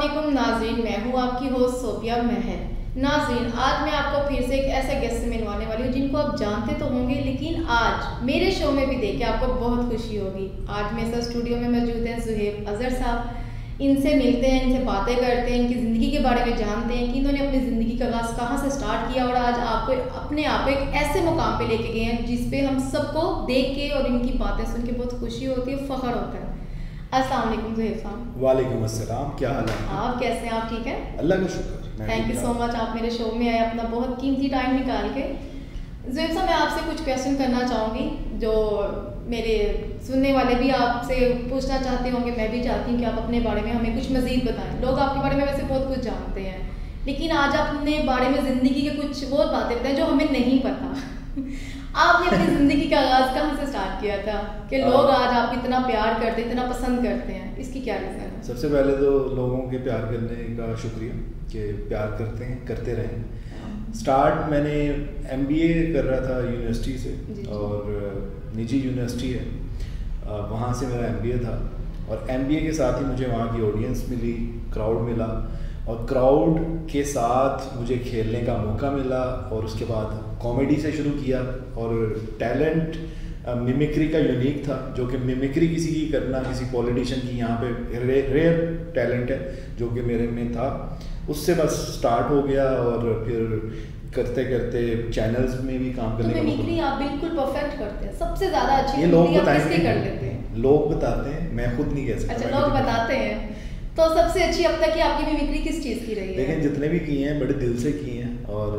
अस्सलामुअलैकुम नाज़रीन, मैं हूँ आपकी होस्ट सोबिया महर। नाज़रीन, आज मैं आपको फिर से एक ऐसे गेस्ट से मिलवाने वाली हूँ जिनको आप जानते तो होंगे, लेकिन आज मेरे शो में भी देख के आपको बहुत खुशी होगी। आज मेरे साथ स्टूडियो में मौजूद हैं ज़ुहैब अज़हर साहब। इनसे मिलते हैं, इनसे बातें करते हैं, इनकी ज़िंदगी के बारे में जानते हैं कि इन्होंने अपनी ज़िंदगी का आगाज़ कहाँ से स्टार्ट किया और आज आपको अपने आप एक ऐसे मुकाम पे लेके गए हैं जिस पे हम सबको देख के और इनकी बातें सुन के बहुत खुशी होती है, फ़ख्र होता है। अस्सलाम वालेकुम ज़ुहैब साहब। वालेकुम अस्सलाम, क्या हाल है? आप कैसे हैं? आप ठीक हैं? अल्लाह का शुक्र। थैंक यू सो मच, आप मेरे शो में आए अपना बहुत कीमती टाइम निकाल के। ज़ुहैब साहब, मैं आपसे कुछ क्वेश्चन करना चाहूँगी जो मेरे सुनने वाले भी आपसे पूछना चाहते होंगे। मैं भी चाहती हूँ कि आप अपने बारे में हमें कुछ मज़ीद बताएं। लोग आपके बारे में वैसे बहुत कुछ जानते हैं, लेकिन आज आप अपने बारे में ज़िंदगी के कुछ वो बातें बताएं जो हमें नहीं पता। आपने अपनी ज़िंदगी का आगाज़ कहाँ से स्टार्ट किया था कि लोग आज आपको इतना प्यार करते हैं, इतना पसंद करते हैं? इसकी क्या रीज़न है? सबसे पहले तो लोगों के प्यार करने का शुक्रिया कि प्यार करते हैं, करते रहें। स्टार्ट मैंने MBA कर रहा था यूनिवर्सिटी से, और निजी यूनिवर्सिटी है, वहाँ से मेरा MBA था। और MBA के साथ ही मुझे वहाँ की ऑडियंस मिली, क्राउड मिला, और क्राउड के साथ मुझे खेलने का मौका मिला। और उसके बाद कॉमेडी से शुरू किया, और टैलेंट मिमिक्री का यूनिक था, जो कि मिमिक्री किसी की करना, किसी पॉलिटिशियन की यहाँ पे रेयर टैलेंट है जो कि मेरे में था। उससे बस स्टार्ट हो गया, और फिर करते करते चैनल्स में भी काम करने का मौका। मिमिक्री आप बिल्कुल परफेक्ट करते हैं, सबसे ज़्यादा अच्छी ये लोग बताते हैं। लोग बताते हैं, मैं खुद नहीं कह सकता। अच्छा, लोग बताते हैं। तो सबसे अच्छी अब तक की आपकी मिमिक्री किस चीज़ की रही है? देखें, जितने भी किए हैं बड़े दिल से किए हैं, और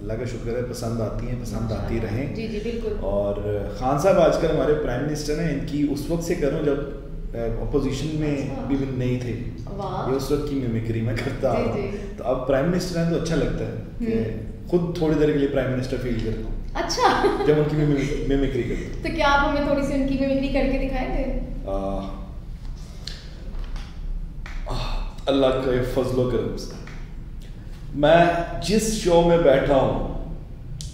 अल्लाह का शुक्र है पसंद आती हैं, पसंद आती रहें। जी जी बिल्कुल। और खान साहब आजकल हमारे प्राइम मिनिस्टर हैं, इनकी उस वक्त से करूं जब अपोजिशन में भी नहीं थे, ये उस वक्त की मिमिक्री में करता हूँ। तो अब प्राइम मिनिस्टर हैं तो अच्छा लगता है कि खुद थोड़ी देर के लिए प्राइम मिनिस्टर फील करता हूँ। अच्छा। जब उनकी मिमिक्री करता हूँ। तो क्या आप हमें थोड़ी सी उनकी मिमिक्री करके दिखाएंगे? अल्लाह का फजलो करम से मैं जिस शो में बैठा हूँ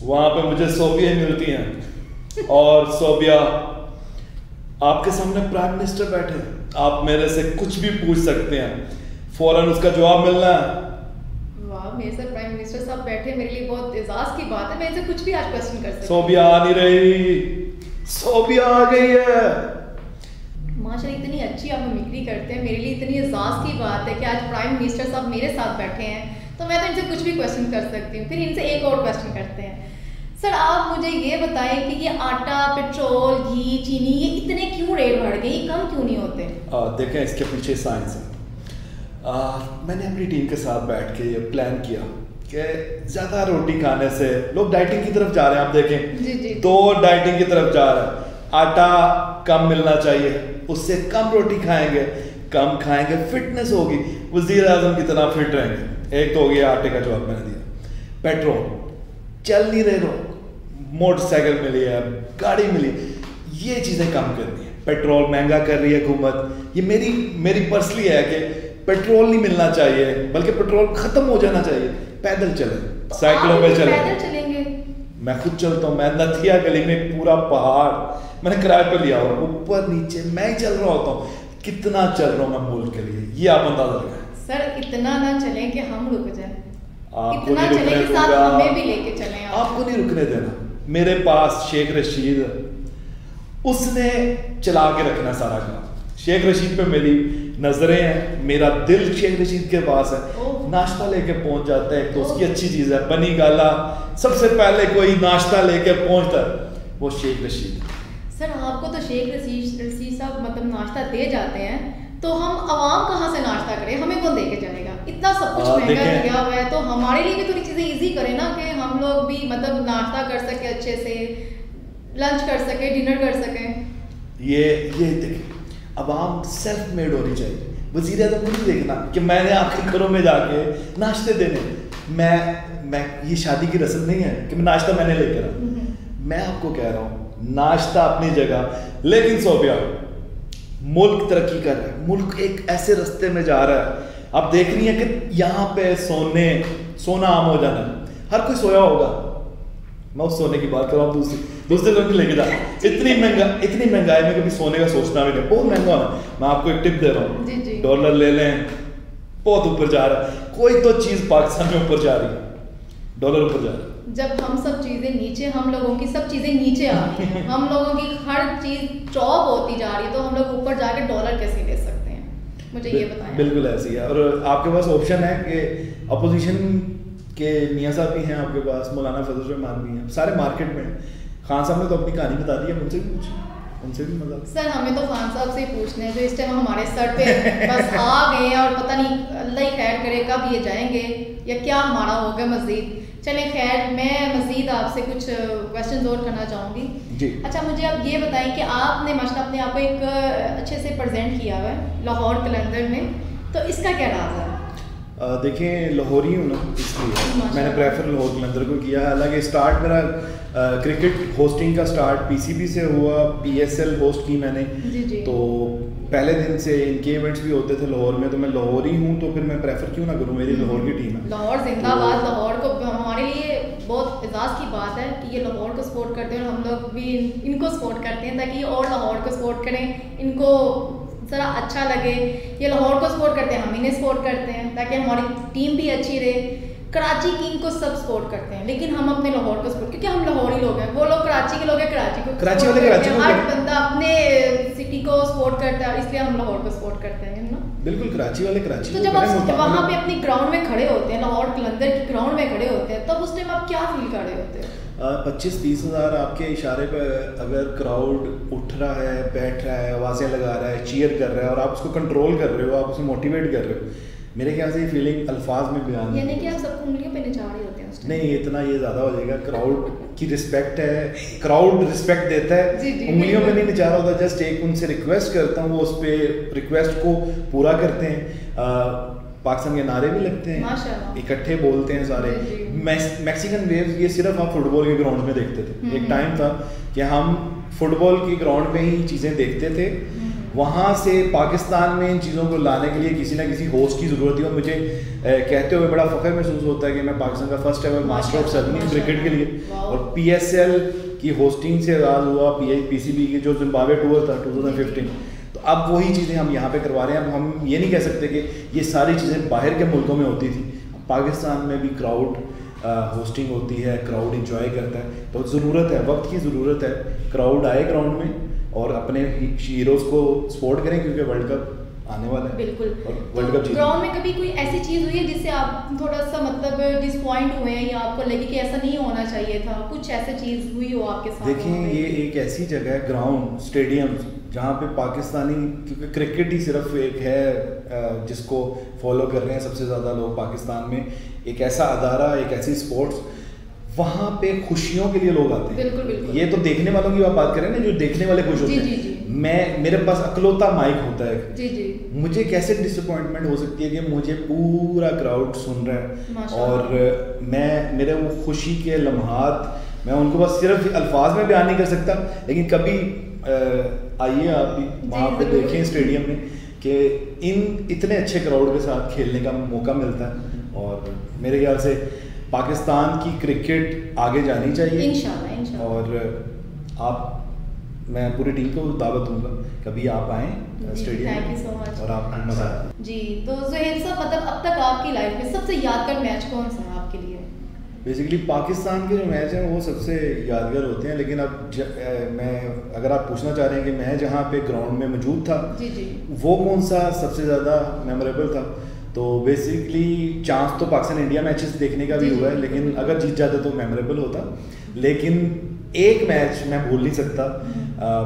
वहाँ पे मुझे सोबिया मिलती हैं, और सोबिया आपके सामने प्राइम मिनिस्टर बैठे हैं, आप मेरे से कुछ भी पूछ सकते हैं, फौरन उसका जवाब मिलना है। वाह, मेरे से प्राइम मिनिस्टर साहब बैठे, मेरे लिए बहुत एजाज की बात है। मैं इनसे कुछ भी आज क्वेश्चन कर सकती हूं। सोबिया आ नहीं रही, सोबिया आ गई है। माशाल्लाह, इतनी अच्छी आप मिमिक्री करते हैं, मेरे लिए इतनी एजाज की बात है कि आज प्राइम मिनिस्टर साहब मेरे साथ बैठे हैं, तो मैं तो इनसे कुछ भी क्वेश्चन कर सकती हूँ। फिर इनसे एक और क्वेश्चन करते हैं। सर, आप मुझे ये बताएं कि ये आटा, पेट्रोल, घी, चीनी, ये इतने क्यों रेट बढ़ गए, कम क्यों नहीं होते? देखें, इसके पीछे साइंस है। मैंने अपनी टीम के साथ बैठ के ये प्लान किया कि ज़्यादा रोटी खाने से लोग डाइटिंग की तरफ जा रहे हैं। आप देखें जी जी। तो डाइटिंग की तरफ जा रहा है। आटा कम मिलना चाहिए, उससे कम रोटी खाएंगे, कम खाएंगे, फिटनेस होगी, वज़ीर आज़म की तरह फिट रहेंगे। एक तो हो गया आटे का जवाब मैंने दिया। पेट्रोल चल नहीं रहे लोग, मोटरसाइकिल मिली है, गाड़ी मिली, ये चीज़ें कम करनी है। पेट्रोल महंगा कर रही है हुकूमत, ये मेरी पर्सनली है कि पेट्रोल नहीं मिलना चाहिए, बल्कि पेट्रोल खत्म हो जाना चाहिए। पैदल चले, साइकिलों पे चले। पैदल चलेंगे? मैं खुद चलता हूँ। मैं नथिया गली में पूरा पहाड़ मैंने किराए पर लिया हुआ, ऊपर नीचे मैं ही चल रहा होता हूँ। कितना चल रहा हूँ मैं मुल्क के लिए, ये आप अंदाजा लगाएं। सर, इतना ना चलें कि हम रुक जाएं, इतना चलें कि साथ हमें भी लेके चलें। आपको नहीं रुकने देना। मेरे पास शेख रशीद, उसने चला के रखना सारा काम। शेख रशीद पे मेरी नजरें हैं, मेरा दिल शेख रशीद के पास है। नाश्ता लेके पहुंच जाता है, तो उसकी अच्छी चीज है। बनी गाला सबसे पहले कोई नाश्ता लेके पहुंचता है, वो शेख रशीद। सर, आपको तो शेख रशीद साहब मतलब नाश्ता दे जाते हैं, तो हम आवाम कहाँ से नाश्ता करें? हमें कौन दे के जाएगा? इतना सब कुछ महंगा दिया हुआ है, तो हमारे लिए भी थोड़ी चीजें इजी करें ना, कि हम लोग भी मतलब नाश्ता कर सके, अच्छे से लंच कर सके, डिनर कर सके। ये देखिए, अवाम सेल्फ मेड होनी चाहिए। वज़ीर आज़म को नहीं देखना कि मैंने आपके घरों में जाके नाश्ते देने। मैं ये शादी की रस्म नहीं है कि मैं नाश्ता मैंने लेकर आऊँ। मैं आपको कह रहा हूँ, नाश्ता अपनी जगह, लेकिन सोबिया मुल्क तरक्की कर रहा है, मुल्क एक ऐसे रास्ते में जा रहा है। आप देख रही हैं कि यहाँ पे सोना आम हो जाना, हर कोई सोया होगा। मैं उस सोने की बात कर रहा हूँ, दूसरे लोग लेके जा। इतनी महंगाई में कभी सोने का सोचना भी नहीं, बहुत महंगा होना। मैं आपको एक टिप दे रहा हूँ, डॉलर ले लें, बहुत ऊपर जा रहा है, कोई तो चीज़ पाकिस्तान में ऊपर जा रही है, डॉलर ऊपर जा रहा है। जब हम सब चीज़ें नीचे, हम लोगों की सब चीज़ें नीचे आ रही हैं, हम लोगों की हर चीज़ चॉप होती जा रही है, तो हम लोग ऊपर जाके डॉलर कैसे ले सकते हैं, मुझे ये बताएं। बिल्कुल ऐसी है, और आपके पास ऑप्शन है कि अपोजिशन के मियाँ साहब भी हैं आपके पास, मौलाना फजल रहमान भी हैं, सारे मार्केट में। खान साहब ने तो अपनी कहानी बता दी है, उनसे भी पूछिए, उनसे भी मजा। सर हमें तो खान साहब से ही पूछने हैं जो इस टाइम हमारे सर पे बस आ गए हैं, और पता नहीं अल्लाह ही खैर करे कब ये जाएंगे या क्या हमारा होगा मज़ीद। चलें खैर, मैं मज़ीद आपसे कुछ क्वेश्चन और करना चाहूँगी जी। अच्छा मुझे आप ये बताएं कि आपने माशाल्लाह अपने आप को एक अच्छे से प्रेजेंट किया हुआ है लाहौर कलंदर में, तो इसका क्या राज है? देखें लाहौरी हूँ ना, इसलिए मैंने प्रेफर लाहौर कलंदर को किया। हालांकि स्टार्ट मेरा क्रिकेट होस्टिंग का स्टार्ट पीसीबी से हुआ, पीएसएल होस्ट की मैंने। जी जी। तो पहले दिन से इनके इवेंट्स भी होते थे लाहौर में, तो मैं लाहौरी हूँ, तो फिर मैं प्रेफर क्यों ना करूँ, मेरी लाहौर की टीम है। लाहौर जिंदाबाद। तो लाहौर को हमारे लिए बहुत एजाज़ की बात है कि ये लाहौर को सपोर्ट करते हैं, और हम लोग भी इनको सपोर्ट करते हैं ताकि और लाहौर को सपोर्ट करें, इनको ज़रा अच्छा लगे। ये लाहौर को सपोर्ट करते हैं, हम इन्हें सपोर्ट करते हैं ताकि हमारी टीम भी अच्छी रहे। कराची किंग को सब सपोर्ट करते हैं, लेकिन हम अपने लाहौर को सपोर्ट, क्योंकि हम लाहौरी लोग हैं, वो लोग कराची के लोग हैं, कराची को कराची वाले कराची को, हर बंदा अपने सिटी को सपोर्ट करता है, और इसलिए हम लाहौर को सपोर्ट करते हैं ना। बिल्कुल, कराची वाले कराची। तो जब आप वहाँ पे अपनी ग्राउंड में खड़े होते हैं, लाहौर कलंदर की ग्राउंड में खड़े होते हैं, तब उस टाइम आप क्या फील कर रहे होते हैं? 25-30 हज़ार आपके इशारे पर अगर क्राउड उठ रहा है, बैठ रहा है, आवाज़ें लगा रहा है, चीयर कर रहा है, और आप उसको कंट्रोल कर रहे हो, आप उसे मोटिवेट कर रहे हो, मेरे ख्याल से ये फीलिंग अल्फाज में बयान यानी कि आप सबको उंगलियों पे नचा रहे होते हैं उस टाइम? नहीं, इतना ये ज़्यादा हो जाएगा। क्राउड की रिस्पेक्ट है, क्राउड रिस्पेक्ट देता है, उंगलियों पे नहीं नचा रहा होता, जस्ट एक उनसे रिक्वेस्ट करता हूँ, वो उस पर रिक्वेस्ट को पूरा करते हैं। पाकिस्तान के नारे भी लगते हैं, इकट्ठे बोलते हैं सारे। मैक्सिकन वेव्स ये सिर्फ आप फुटबॉल के ग्राउंड में देखते थे। एक टाइम था कि हम फुटबॉल के ग्राउंड में ही चीज़ें देखते थे, वहाँ से पाकिस्तान में इन चीज़ों को लाने के लिए किसी ना किसी होस्ट की ज़रूरत थी। और मुझे कहते हुए बड़ा फ़ख्र महसूस होता है कि मैं पाकिस्तान का first ever master of ceremony cricket के लिए, और पीएसएल की होस्टिंग से आगाज़ हुआ, पीसीबी की जो जिम्बाब्वे टूर था 2015, तो अब वही चीज़ें हम यहाँ पे करवा रहे हैं। अब हम ये नहीं कह सकते कि ये सारी चीज़ें बाहर के मुल्कों में होती थी, पाकिस्तान में भी क्राउड होस्टिंग होती है, क्राउड इंजॉय करता है। तो ज़रूरत है, वक्त की ज़रूरत है, क्राउड आए ग्राउंड में और अपने हीरोज़ को सपोर्ट करें, क्योंकि वर्ल्ड कप आने वाला है। बिल्कुल। वर्ल्ड कप ग्राउंड में कभी कोई ऐसी चीज़ हुई है जिससे आप थोड़ा सा मतलब डिसपॉइंट हुए हैं, या आपको लगे कि ऐसा नहीं होना चाहिए था, कुछ ऐसी चीज़ हुई हो आपके साथ? देखिए, ये एक ऐसी जगह है, ग्राउंड, स्टेडियम, जहाँ पे पाकिस्तानी, क्योंकि क्रिकेट ही सिर्फ एक है जिसको फॉलो कर रहे हैं सबसे ज़्यादा लोग पाकिस्तान में, एक ऐसा अदारा, एक ऐसी स्पोर्ट्स, वहाँ पे खुशियों के लिए लोग आते हैं। बिल्कुल बिल्कुल। ये तो देखने वालों की आप बात करें ना, जो देखने वाले खुश होते हैं। जी जी। मेरे पास अकलौता माइक होता है। जी जी। मुझे कैसे डिसअपॉइंटमेंट हो सकती है कि मुझे पूरा क्राउड सुन रहा है, और मेरे वो खुशी के लम्हात मैं उनको बस सिर्फ अल्फाज में बयान नहीं कर सकता, लेकिन कभी आइए आप भी वहाँ पे देखें स्टेडियम में कि इन इतने अच्छे क्राउड के साथ खेलने का मौका मिलता है। और मेरे ख्याल से पाकिस्तान की क्रिकेट आगे जानी चाहिए इंशाल्लाह इंशाल्लाह। और मैं पूरी टीम को दावत दूंगा, कभी आप आएँ stadium. Thank you so much. और आपको मज़ा आए जी। तो ज़ुहैब साहब, मतलब अब तक आपकी लाइफ में सबसे यादगार मैच कौन सा है आपके लिए? बेसिकली पाकिस्तान के जो मैच हैं वो सबसे यादगार होते हैं, लेकिन अब मैं अगर आप पूछना चाह रहे हैं कि मैं जहाँ पे ग्राउंड में मौजूद था, जी जी, वो कौन सा सबसे ज़्यादा मेमोरेबल था, तो बेसिकली चांस तो पाकिस्तान इंडिया मैचेस देखने का भी हुआ है, लेकिन अगर जीत जाते तो मेमोरेबल होता। लेकिन एक मैच मैं भूल नहीं सकता।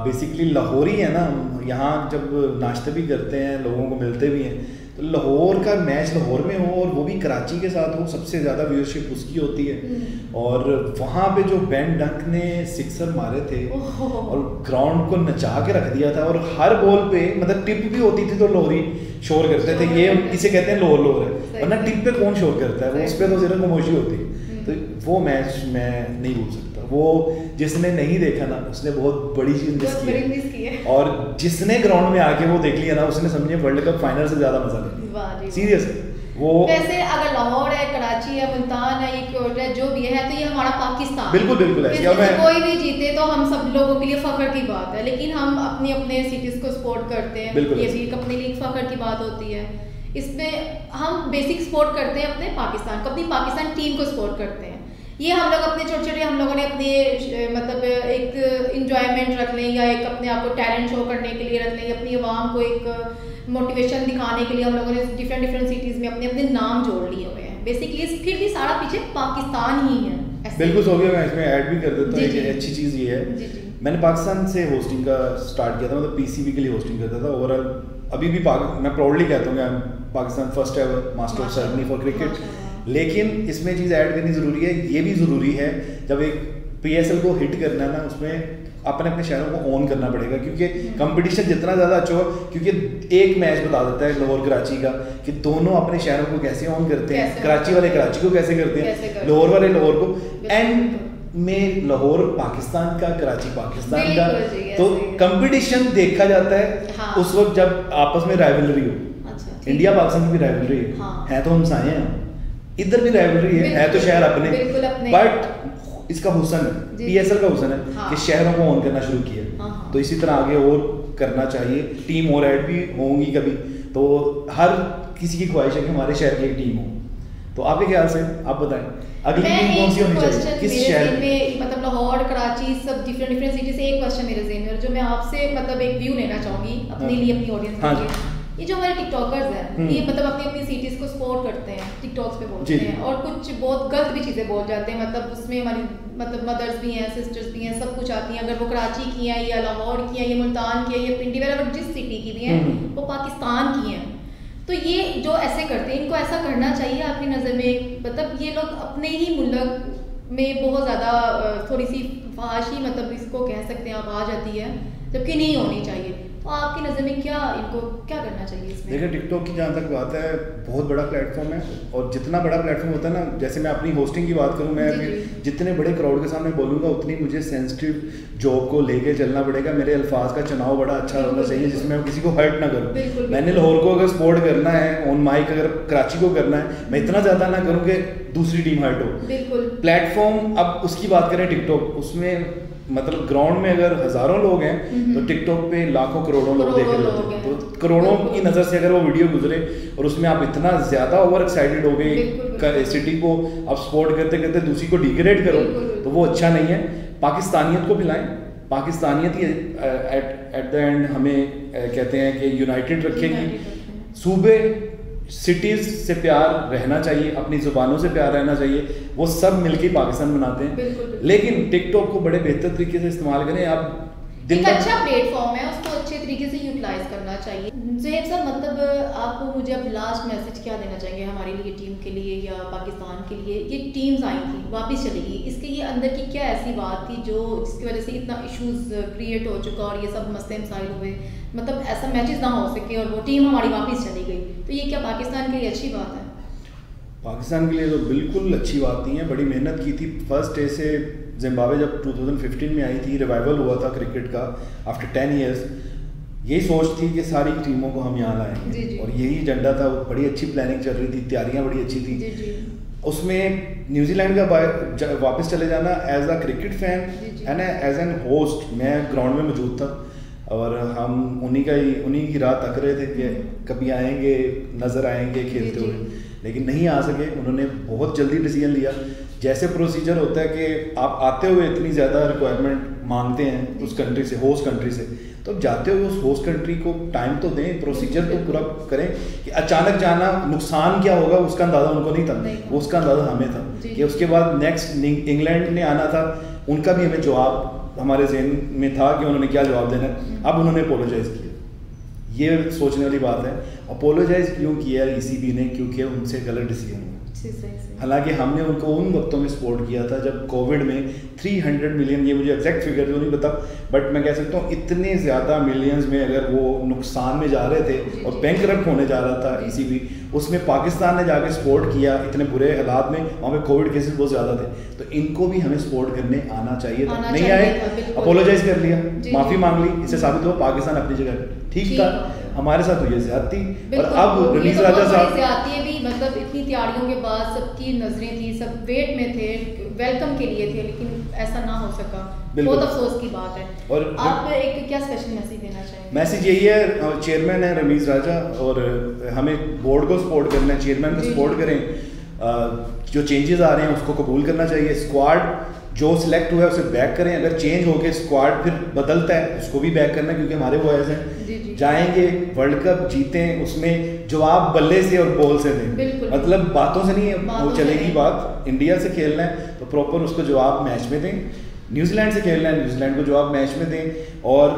बेसिकली लाहौरी है ना, यहाँ जब नाश्ते भी करते हैं, लोगों को मिलते भी हैं, तो लाहौर का मैच लाहौर में हो और वो भी कराची के साथ हो, सबसे ज़्यादा व्यूअरशिप उसकी होती है। और वहाँ पे जो बेन डंक ने सिक्सर मारे थे और ग्राउंड को नचा के रख दिया था, और हर बॉल पे मतलब टिप भी होती थी तो लाहौरी शोर करते थे, ये इसे कहते हैं लोर लोर है, वरना टिप पे कौन शोर करता है, वो उस पर तो सिर्फ खामोशी होती है। तो वो मैच मैं नहीं भूल सकता। वो जिसने नहीं देखा ना, उसने बहुत बड़ी चीज मिस की है, और जिसने ग्राउंड में आके वो देख लिया ना, उसने समझे वर्ल्ड कप फाइनल से ज्यादा मजा लिया। सीरियस वो वैसे अगर लाहौर है, कराची है, मुल्तान है, ये क्योट है, जो भी है, तो ये हमारा पाकिस्तान बिल्कुल बिल्कुल है। कोई भी जीते तो हम सब लोगों के लिए फख्र की बात है, लेकिन हम अपने अपने सिटीज को सपोर्ट करते हैं, ये भी अपने लिए फख्र की बात होती है। इसमें हम बेसिक सपोर्ट करते हैं अपने पाकिस्तान को, अपनी पाकिस्तान टीम को सपोर्ट करते हैं। ये हम लोग अपने छोटे छोटे हम लोगों ने अपने मतलब एक इंजॉयमेंट रख लें या एक अपने आप को टैलेंट शो करने के लिए रख लें, अपनी आवाम को एक मोटिवेशन दिखाने के लिए हम लोगों ने डिफरेंट सिटीज़ में अपने अपने नाम जोड़ लिए हुए हैं। बेसिकली फिर भी सारा पीछे पाकिस्तान ही है। बिल्कुल हो गया, मैं इसमें ऐड भी कर देता हूँ। एक अच्छी चीज़ ये है, मैंने पाकिस्तान से होस्टिंग का स्टार्ट किया था, मतलब पीसीबी के लिए होस्टिंग करता था। ओवरऑल अभी भी मैं प्राउडली कहता हूँ Pakistan first ever master of ceremony for cricket. लेकिन इसमें चीज़ ऐड करनी ज़रूरी है, ये भी ज़रूरी है जब एक पीएसएल को हिट करना है ना, उसमें अपने अपने शहरों को ओन करना पड़ेगा, क्योंकि कंपटीशन जितना ज़्यादा अच्छा हो, क्योंकि एक मैच बता देता है लाहौर कराची का कि दोनों अपने शहरों को कैसे ओन करते हैं, कराची वाले कराची को कैसे करते हैं, लाहौर वाले लाहौर को, एंड में लाहौर पाकिस्तान का, कराची पाकिस्तान का, तो कंपटीशन देखा जाता है उस वक्त जब आपस में राइवलरी हो। इंडिया पाकिस्तान की भी राइवलरी है तो हम साए हैं, इधर भी राइवलरी है तो शहर अपने, बट इसका हुसन है, पीएसएल का हुसन है कि शहरों को ऑन करना शुरू किया। तो इसी तरह आगे और करना चाहिए, टीम और ऐड भी होंगी कभी, तो हर किसी की ख्वाहिश है कि हमारे शहर की एक टीम हो। तो आपके ख्याल से आप बताएं अगली टीम कौन सी होनी चाहिए, किस शहर में? मतलब लाहौर, कराची, सब डिफरेंट सिटी से एक क्वेश्चन मेरे ज़हन में, जो मैं आपसे मतलब एक व्यू लेना चाहूँगी अपने लिए, अपनी ऑडियंस के लिए। ये जो हमारे टिकटॉकर्स हैं, ये मतलब अपनी अपनी सिटीज़ को सपोर्ट करते हैं, टिकटॉक्स पे बोलते हैं, और कुछ बहुत गलत भी चीज़ें बोल जाते हैं। मतलब उसमें हमारी मतलब मदर्स भी हैं, सिस्टर्स भी हैं, सब कुछ आती हैं, अगर वो कराची की हैं या लाहौर की हैं या मुल्तान की हैं या पिंडी वगैरह, जिस सिटी की भी हैं वो पाकिस्तान की हैं। तो ये जो ऐसे करते हैं, इनको ऐसा करना चाहिए आपकी नज़र में? मतलब ये लोग अपने ही मुल्क में बहुत ज़्यादा थोड़ी सी फहाशी, मतलब इसको कह सकते हैं आप, आ जाती है, जबकि नहीं होनी चाहिए। तो आपकी नज़र में क्या इनको क्या करना चाहिए इसमें? देखिए, टिकटॉक की जहाँ तक बात है, बहुत बड़ा प्लेटफॉर्म है, और जितना बड़ा प्लेटफॉर्म होता है ना, जैसे मैं अपनी होस्टिंग की बात करूँ, मैं जितने बड़े क्राउड के सामने बोलूँगा उतनी मुझे सेंसिटिव जॉब को लेके चलना पड़ेगा। मेरे अल्फाज का चुनाव बड़ा अच्छा होना चाहिए जिसमें मैं किसी को हर्ट ना करूँ। मैंने लाहौर को अगर सपोर्ट करना है ऑन माइक, अगर कराची को करना है, मैं इतना ज़्यादा ना करूँ कि दूसरी टीम हर्ट हो। प्लेटफॉर्म, अब उसकी बात करें टिकटॉक, उसमें मतलब ग्राउंड में अगर हजारों लोग हैं तो टिकटॉक पे लाखों करोड़ों लोग देख रहे होते हैं। तो करोड़ों की नज़र से अगर वो वीडियो गुजरे और उसमें आप इतना ज़्यादा ओवर एक्साइटेड हो गए, सिटी को आप सपोर्ट करते करते दूसरी को डिग्रेड करो, तो वो अच्छा नहीं है। पाकिस्तानियत को खिलाएं, पाकिस्तानियत ही एट द एंड हमें कहते हैं कि यूनाइटेड रखेगी। सूबे सिटीज़ से प्यार रहना चाहिए, अपनी ज़ुबानों से प्यार रहना चाहिए, वो सब मिलके पाकिस्तान बनाते हैं। लेकिन टिकटॉक को बड़े बेहतर तरीके से इस्तेमाल करें। आप एक अच्छा प्लेटफॉर्म है, उसको अच्छे तरीके से यूटिलाइज करना चाहिए। ज़ुहैब साहब, मतलब आप मुझे अब लास्ट मैसेज क्या देना चाहेंगे हमारे लिए, टीम के लिए या पाकिस्तान के लिए? ये टीम्स आई थी, वापस चलेगी, इसके ये अंदर की क्या ऐसी बात थी जो जिसकी वजह से इतना इश्यूज क्रिएट हो चुका और ये सब मसले मसाइल हुए, मतलब ऐसा मैचेस ना हो सके और वो टीम हमारी वापस चली गई, तो ये क्या पाकिस्तान के लिए अच्छी बात है? पाकिस्तान के लिए तो बिल्कुल अच्छी बात नहीं है। बड़ी मेहनत की थी फर्स्ट डे से। जिम्बाब्वे जब 2015 में आई थी, रिवाइवल हुआ था क्रिकेट का आफ्टर 10 ईयर्स, यही सोच थी कि सारी टीमों को हम यहाँ लाएंगे, और यही एजेंडा था। बड़ी अच्छी प्लानिंग चल रही थी, तैयारियाँ बड़ी अच्छी थी। उसमें न्यूजीलैंड का वापस चले जाना, as a cricket fan and as an host, मैं ग्राउंड में मौजूद था और हम उन्हीं की राह तक रहे थे कि कभी आएंगे, नज़र आएंगे खेलते हुए, लेकिन नहीं आ सके। उन्होंने बहुत जल्दी डिसीजन लिया। जैसे प्रोसीजर होता है कि आप आते हुए इतनी ज़्यादा रिक्वायरमेंट मांगते हैं उस कंट्री से, होस्ट कंट्री से, तो अब जाते हुए उस होस्ट कंट्री को टाइम तो दें, प्रोसीजर तो पूरा करें। कि अचानक जाना, नुकसान क्या होगा उसका अंदाज़ा उनको नहीं था, वो उसका अंदाज़ा हमें था कि उसके बाद नेक्स्ट इंग्लैंड ने आना था, उनका भी हमें जवाब हमारे जहन में था कि उन्होंने क्या जवाब देना है। अब उन्होंने अपोलोजाइज़ किया, ये सोचने वाली बात है। अपोलोजाइज़ क्यों किया ईसीबी ने? क्योंकि उनसे गलत डिसीजन हुआ। हालांकि हमने उनको उन वक्तों में सपोर्ट किया था जब कोविड में 300 मिलियन, ये मुझे एग्जैक्ट फिगर तो नहीं पता, बट मैं कह सकता हूँ इतने ज़्यादा मिलियंस में अगर वो नुकसान में जा रहे थे और बैंकरप्ट होने जा रहा था ईसीबी, उसमें पाकिस्तान ने जाके सपोर्ट किया इतने बुरे हालात में। वहाँ पे कोविड केसेस बहुत ज़्यादा थे, तो इनको भी हमें सपोर्ट करने आना चाहिए था। नहीं आए, अपोलोजाइज कर लिया, माफ़ी मांग ली, इससे साबित हो पाकिस्तान अपनी जगह ठीक था। हमारे साथ हुई ज्यादती, और अब रमीज राजा साहब मतलब इतनी तैयारियों के बाद सबकी नजरें थी, सब वेट में थे, वेलकम के लिए थे, लेकिन ऐसा ना हो सका। बहुत अफसोस की बात है। और आप एक क्या स्पेशल मैसेज देना चाहेंगे? मैसेज यही है, चेयरमैन है रमीज राजा और हमें बोर्ड को सपोर्ट करना है, चेयरमैन को सपोर्ट करें, जो चेंजेस आ रहे हैं उसको कबूल करना चाहिए, स्क्वाड जो सिलेक्ट हुआ है उसे बैक करें, अगर चेंज होके स्क्वाड फिर बदलता है उसको भी बैक करना है, क्योंकि हमारे बॉयज हैं जाएंगे वर्ल्ड कप जीतें, उसमें जवाब बल्ले से और बॉल से दें, मतलब बातों से नहीं है वो चलेगी बात। इंडिया से खेलना है तो प्रॉपर उसको जवाब मैच में दें, न्यूजीलैंड से खेलना है न्यूजीलैंड को जवाब मैच में दें, और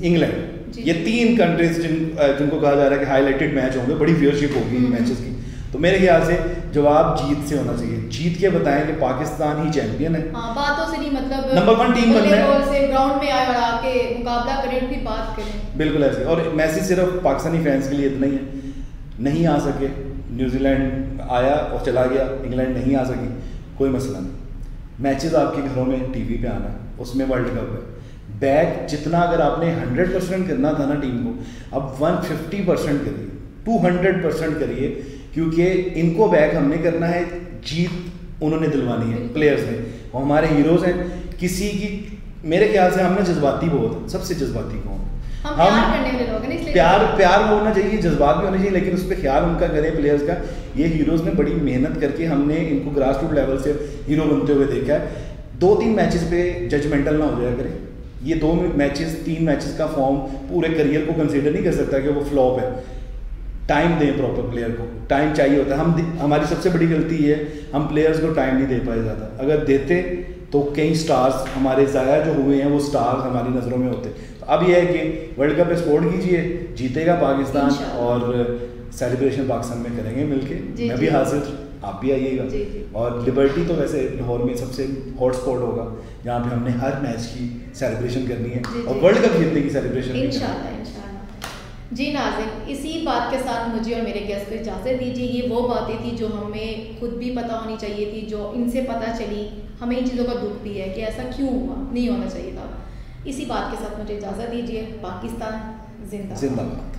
इंग्लैंड, ये 3 कंट्रीज जिनको कहा जा रहा है कि हाईलाइटेड मैच होंगे, बड़ी व्यूअरशिप होगी मैचेस की, तो मेरे ख्याल से जवाब जीत से होना चाहिए, जीत के बताएं कि पाकिस्तान ही चैंपियन है। हाँ, बातों से नहीं, मतलब नंबर 1 टीम बनना है, से ग्राउंड में आए और आके मुकाबला करें, फिर बात करें। बिल्कुल ऐसे। और मैसेज सिर्फ पाकिस्तानी फैंस के लिए इतना ही है, नहीं आ सके, न्यूजीलैंड आया और चला गया, इंग्लैंड नहीं आ सकी, कोई मसला नहीं, मैचेस आपके घरों में टीवी पे आना है, उसमें वर्ल्ड कप है, बैक जितना अगर आपने 100% करना था ना टीम को, अब 150% करिए, 200% करिए, क्योंकि इनको बैक हमने करना है, जीत उन्होंने दिलवानी है प्लेयर्स ने, और हमारे हीरोज हैं। किसी की मेरे ख्याल से हम ना जज्बाती बहुत, सबसे जज्बाती कौन, हम प्यार करने वाले लोग हैं, इसलिए प्यार होना चाहिए, जज्बात भी होने चाहिए, लेकिन उस पर ख्याल उनका करें प्लेयर्स का। ये हीरोज ने बड़ी मेहनत करके हमने इनको ग्रास रूट लेवल से हीरो बनते हुए देखा है। 2-3 मैचेस पे जजमेंटल ना हो जाया करें, ये 2 मैचेस 3 मैचेस का फॉर्म पूरे करियर को कंसीडर नहीं कर सकता कि वो फ्लॉप है। टाइम दें प्रॉपर, प्लेयर को टाइम चाहिए होता है। हमारी सबसे बड़ी गलती ये है, हम प्लेयर्स को टाइम नहीं दे पाए ज़्यादा, अगर देते तो कई स्टार्स हमारे ज़ाया जो हुए हैं वो स्टार्स हमारी नज़रों में होते। तो अब ये है कि वर्ल्ड कप में सपोर्ट कीजिए, जीतेगा पाकिस्तान, और सेलिब्रेशन पाकिस्तान में करेंगे मिलके, मैं भी हाजिर, आप भी आइएगा। और लिबर्टी तो वैसे लाहौर में सबसे हॉट स्पॉट होगा, जहाँ पे हमने हर मैच की सेलिब्रेशन करनी है, और वर्ल्ड कप जीतने की सेलिब्रेशन इंशाल्लाह। जी नाज़रीन, इसी बात के साथ मुझे और मेरे गेस्ट को इजाज़त दीजिए। ये वो बातें थी जो हमें खुद भी पता होनी चाहिए थी, जो इनसे पता चली, हमें इन चीज़ों का दुख भी है कि ऐसा क्यों हुआ, नहीं होना चाहिए था। इसी बात के साथ मुझे इजाज़त दीजिए। पाकिस्तान जिंदाबाद।